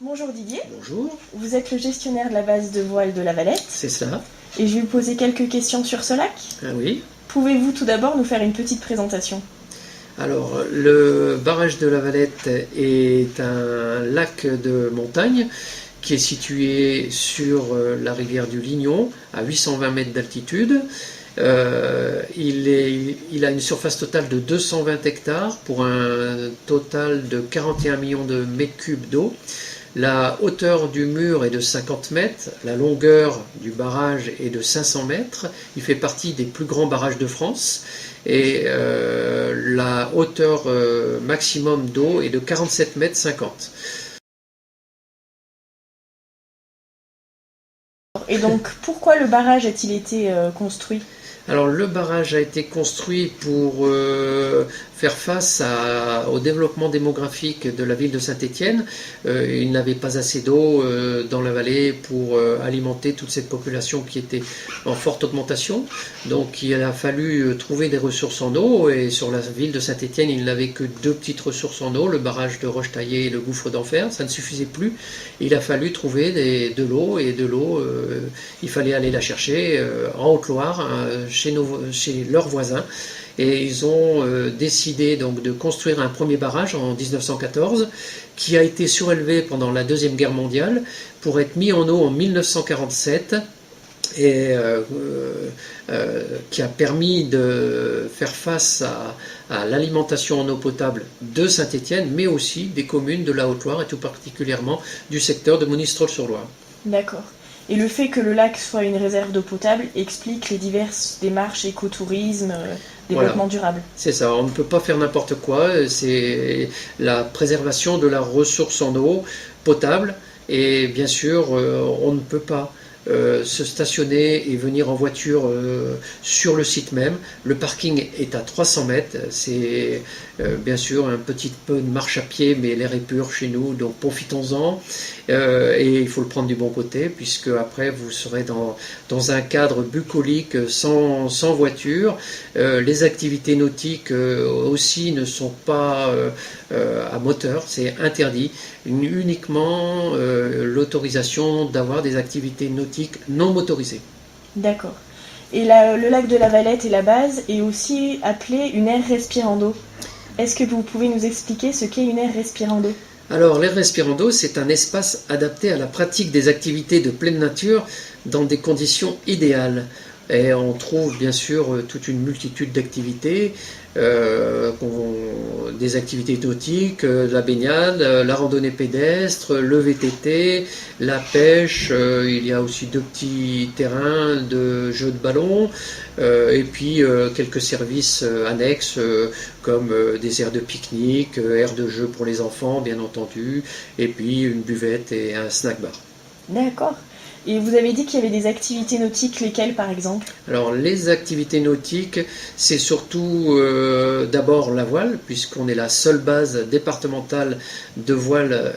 Bonjour Didier, Bonjour, vous êtes le gestionnaire de la base de voile de La Valette c'est ça. et je vais vous poser quelques questions sur ce lac. Ah oui. Pouvez-vous tout d'abord nous faire une petite présentation? Alors, le barrage de la Valette est un lac de montagne qui est situé sur la rivière du Lignon, à 820 mètres d'altitude. Il a une surface totale de 220 hectares pour un total de 41 millions de mètres cubes d'eau. La hauteur du mur est de 50 mètres, la longueur du barrage est de 500 mètres. Il fait partie des plus grands barrages de France et la hauteur maximum d'eau est de 47 mètres 50. Et donc, pourquoi le barrage a-t-il été construit? Alors le barrage a été construit pour faire face au développement démographique de la ville de Saint-Étienne. Il n'avait pas assez d'eau dans la vallée pour alimenter toute cette population qui était en forte augmentation. Donc il a fallu trouver des ressources en eau et sur la ville de Saint-Étienne il n'avait que deux petites ressources en eau, le barrage de Roche-Taillée et le gouffre d'Enfer. Ça ne suffisait plus. Il a fallu trouver de l'eau et de l'eau il fallait aller la chercher en Haute-Loire chez leurs voisins et ils ont décidé donc de construire un premier barrage en 1914 qui a été surélevé pendant la Deuxième Guerre mondiale pour être mis en eau en 1947 et qui a permis de faire face à l'alimentation en eau potable de Saint-Étienne mais aussi des communes de la Haute-Loire et tout particulièrement du secteur de Monistrol-sur-Loire. D'accord. Et le fait que le lac soit une réserve d'eau potable explique les diverses démarches écotourisme, développement durable. C'est ça, on ne peut pas faire n'importe quoi, c'est la préservation de la ressource en eau potable et bien sûr on ne peut pas se stationner et venir en voiture sur le site même. Le parking est à 300 mètres, c'est bien sûr un petit peu de marche à pied, mais l'air est pur chez nous, donc profitons-en. Et il faut le prendre du bon côté, puisque après vous serez dans un cadre bucolique sans voiture. Les activités nautiques aussi ne sont pas à moteur, c'est interdit. Uniquement l'autorisation d'avoir des activités nautiques non motorisées. D'accord. Et le lac de la Valette et la base est aussi appelé une aire respirando. Est-ce que vous pouvez nous expliquer ce qu'est une aire respirando? Alors, l'aire respirando, c'est un espace adapté à la pratique des activités de pleine nature dans des conditions idéales. Et on trouve bien sûr toute une multitude d'activités, des activités nautiques, la baignade, la randonnée pédestre, le VTT, la pêche, il y a aussi deux petits terrains de jeux de ballon, et puis quelques services annexes comme des aires de pique-nique, aires de jeu pour les enfants bien entendu, et puis une buvette et un snack bar. D'accord. Et vous avez dit qu'il y avait des activités nautiques, lesquelles par exemple? Alors les activités nautiques, c'est surtout d'abord la voile, puisqu'on est la seule base départementale de voile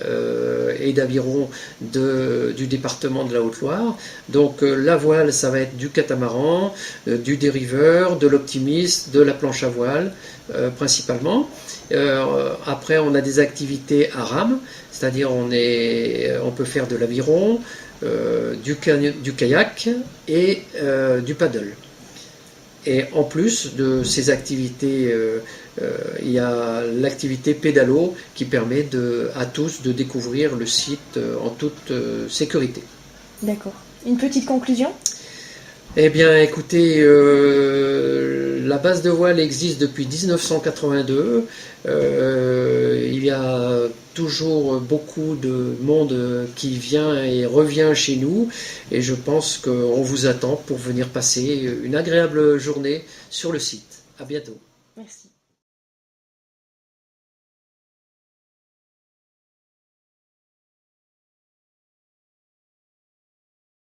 et d'aviron du département de la Haute-Loire. Donc la voile, ça va être du catamaran, du dériveur, de l'optimiste, de la planche à voile principalement. Après on a des activités à rame, c'est-à-dire on peut faire de l'aviron, du kayak et du paddle. Et en plus de ces activités, il y a l'activité pédalo qui permet à tous de découvrir le site en toute sécurité. D'accord. Une petite conclusion? Eh bien, écoutez, la base de voile existe depuis 1982. Il y a toujours beaucoup de monde qui vient et revient chez nous. Et je pense qu'on vous attend pour venir passer une agréable journée sur le site. À bientôt. Merci.